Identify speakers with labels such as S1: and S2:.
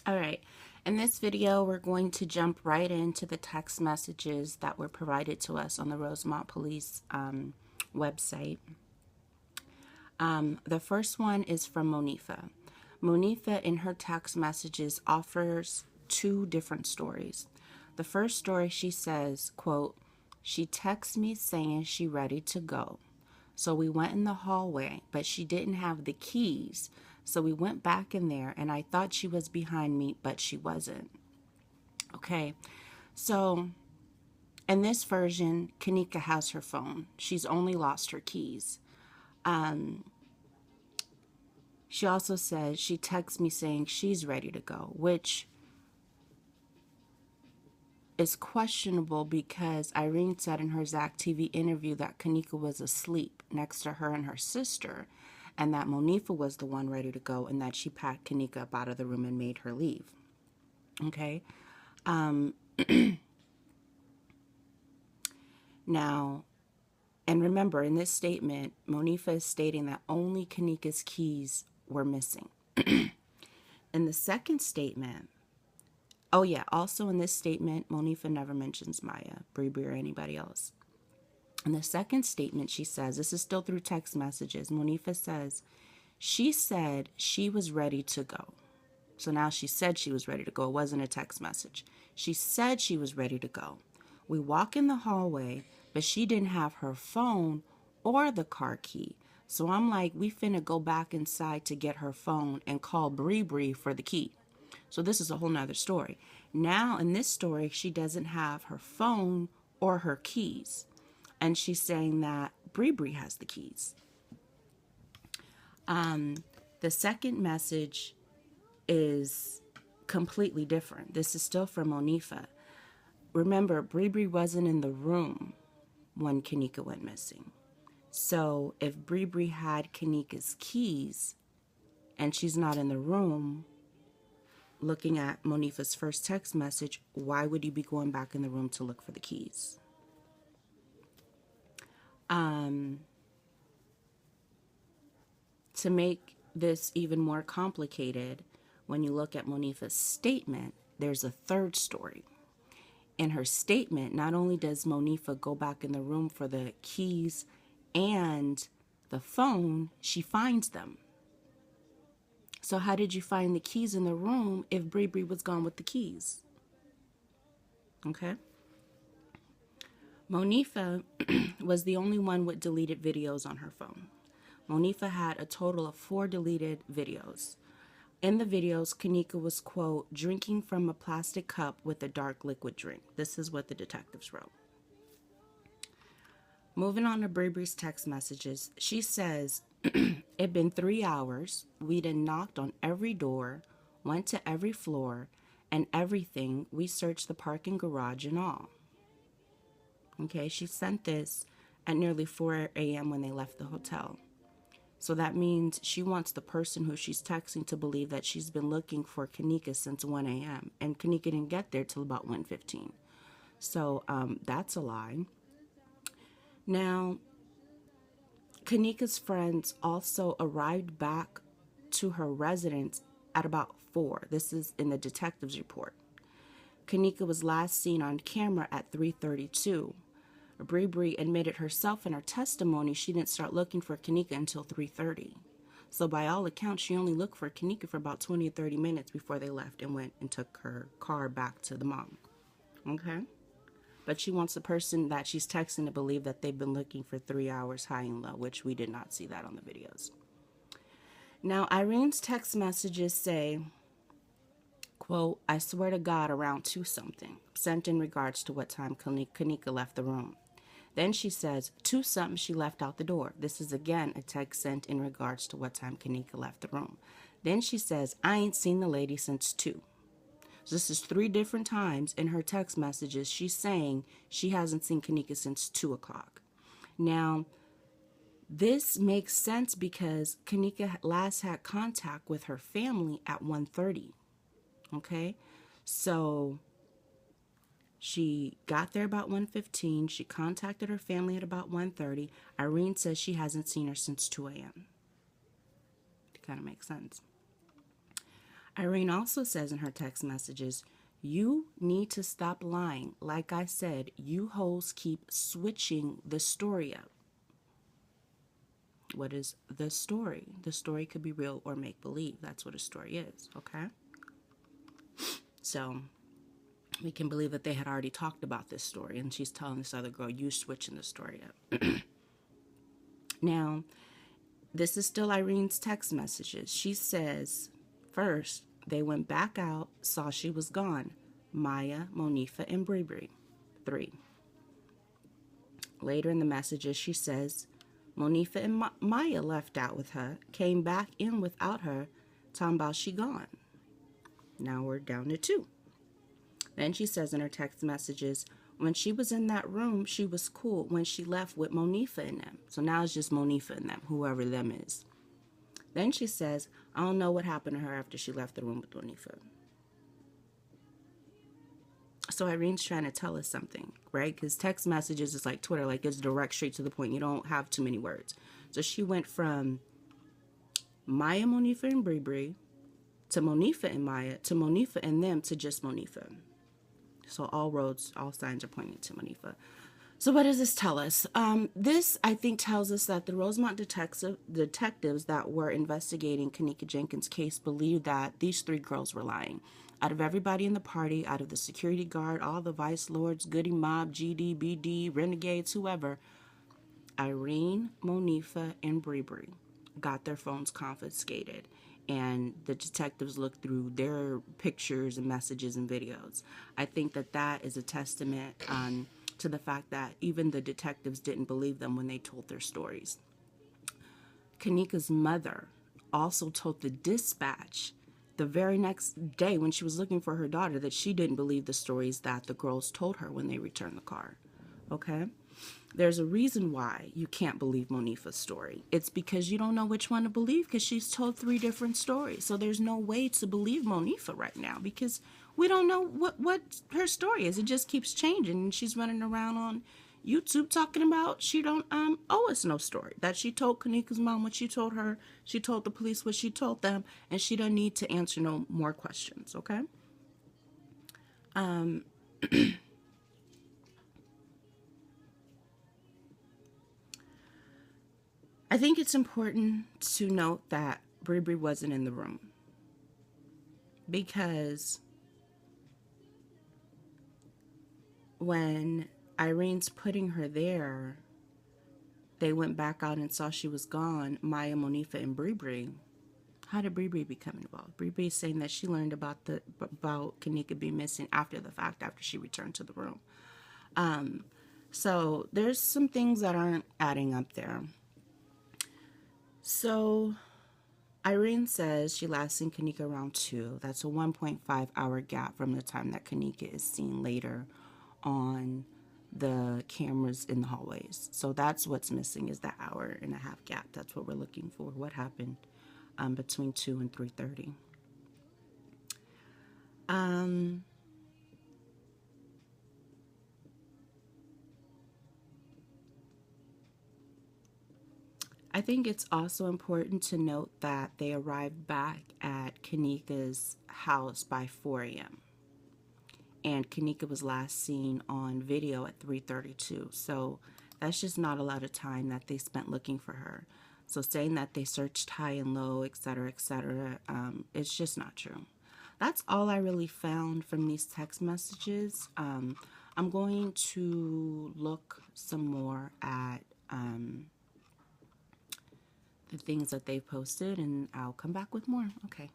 S1: All right. In this video, we're going to jump right into the text messages that were provided to us on the Rosemont Police website. The first one is from Monifah. Monifah, in her text messages, offers two different stories. The first story, she says, quote, "She texts me saying she ready to go. So we went in the hallway, but she didn't have the keys. So we went back in there, and I thought she was behind me, but she wasn't." Okay, so in this version, Kenneka has her phone. She's only lost her keys. She also says she texts me saying she's ready to go, which is questionable because Irene said in her Zach TV interview that Kenneka was asleep next to her and her sister, and that Monifah was the one ready to go, and that she packed Kenneka up out of the room and made her leave. Okay. Now, and remember, in this statement, Monifah is stating that only Kenneka's keys were missing. In the second statement, oh yeah, also in this statement, Monifah never mentions Maya, BreBre, or anybody else. In the second statement, she says, this is still through text messages, Monifah says, she said she was ready to go. So now she said she was ready to go. It wasn't a text message. She said she was ready to go. We walk in the hallway, but she didn't have her phone or the car key. So I'm like, we finna go back inside to get her phone and call BreBre for the key. So this is a whole nother story. Now in this story, she doesn't have her phone or her keys. And she's saying that BreBre has the keys. The second message is completely different. This is still from Monifah. Remember, BreBre wasn't in the room when Kenneka went missing. So if BreBre had Kenneka's keys and she's not in the room, looking at Monifah's first text message, why would you be going back in the room to look for the keys? To make this even more complicated, when you look at Monifah's statement, there's a third story. In her statement, not only does Monifah go back in the room for the keys and the phone, she finds them. So how did you find the keys in the room if BreBre was gone with the keys? Okay. Monifah was the only one with deleted videos on her phone. Monifah had a total of 4 deleted videos. In the videos, Kenneka was, quote, drinking from a plastic cup with a dark liquid drink. This is what the detectives wrote. Moving on to BreBre's text messages, she says, "It'd been 3 hours. We'd knocked on every door, went to every floor, and everything. We searched the parking garage and all." Okay, she sent this at nearly 4 a.m. when they left the hotel. So that means she wants the person who she's texting to believe that she's been looking for Kenneka since 1 a.m. And Kenneka didn't get there till about 1:15. So that's a lie. Now, Kenneka's friends also arrived back to her residence at about 4. This is in the detective's report. Kenneka was last seen on camera at 3:32. BreBre admitted herself in her testimony she didn't start looking for Kenneka until 3:30. So by all accounts, she only looked for Kenneka for about 20 or 30 minutes before they left and went and took her car back to the mom. Okay? But she wants the person that she's texting to believe that they've been looking for 3 hours high and low, which we did not see that on the videos. Now, Irene's text messages say, quote, "I swear to God around 2 something," sent in regards to what time Kenneka left the room. Then she says, 2 something she left out the door. This is again a text sent in regards to what time Kenneka left the room. Then she says, "I ain't seen the lady since 2. So this is 3 different times in her text messages she's saying she hasn't seen Kenneka since 2 o'clock. Now, this makes sense because Kenneka last had contact with her family at 1:30. Okay? So she got there about 1:15. She contacted her family at about 1:30. Irene says she hasn't seen her since 2 a.m. It kind of makes sense. Irene also says in her text messages, you need to stop lying. Like I said, you hoes keep switching the story up. What is the story? The story could be real or make believe. That's what a story is, okay? So we can believe that they had already talked about this story, and she's telling this other girl, you switching the story up. Now, this is still Irene's text messages. She says, first, they went back out, saw she was gone. Maya, Monifah, and BreBre. 3. Later in the messages, she says, Monifah and Maya left out with her, came back in without her, talking about she gone. Now we're down to 2. Then she says in her text messages, when she was in that room, she was cool when she left with Monifah and them. So now it's just Monifah and them, whoever them is. Then she says, I don't know what happened to her after she left the room with Monifah. So Irene's trying to tell us something, right? Because text messages is like Twitter, like it's direct, straight to the point. You don't have too many words. So she went from Maya, Monifah, and BreBre to Monifah and Maya to Monifah and them to just Monifah. So all roads, all signs are pointing to Monifah. So what does this tell us? This, I think, tells us that the Rosemont detectives that were investigating Kenneka Jenkins' case believed that these 3 girls were lying. Out of everybody in the party, out of the security guard, all the vice lords, goody mob, GD, BD, renegades, whoever, Irene, Monifah, and BreBre got their phones confiscated. And the detectives looked through their pictures and messages and videos. I think that that is a testament to the fact that even the detectives didn't believe them when they told their stories. Kenneka's mother also told the dispatch the very next day when she was looking for her daughter that she didn't believe the stories that the girls told her when they returned the car. Okay? There's a reason why you can't believe Monifah's story. It's because you don't know which one to believe because she's told 3 different stories. So there's no way to believe Monifah right now because we don't know what her story is. It just keeps changing, and she's running around on YouTube talking about she don't owe us no story. That she told Kenneka's mom what she told her, she told the police what she told them, and she doesn't need to answer no more questions, okay? I think it's important to note that BreBre wasn't in the room because when Irene's putting her there, they went back out and saw she was gone, Maya, Monifah, and BreBre. How did BreBre become involved? BreBre is saying that she learned about Kenneka being missing after the fact, after she returned to the room. So there's some things that aren't adding up there. So Irene says she last seen Kenneka around 2. That's a 1.5 hour gap from the time that Kenneka is seen later on the cameras in the hallways. So that's what's missing, is that 1.5 hour gap. That's what we're looking for. What happened between 2 and 3:30. I think it's also important to note that they arrived back at Kenneka's house by 4 a.m. And Kenneka was last seen on video at 3:32. So that's just not a lot of time that they spent looking for her. So saying that they searched high and low, etc., it's just not true. That's all I really found from these text messages. I'm going to look some more at the things that they've posted, and I'll come back with more. Okay.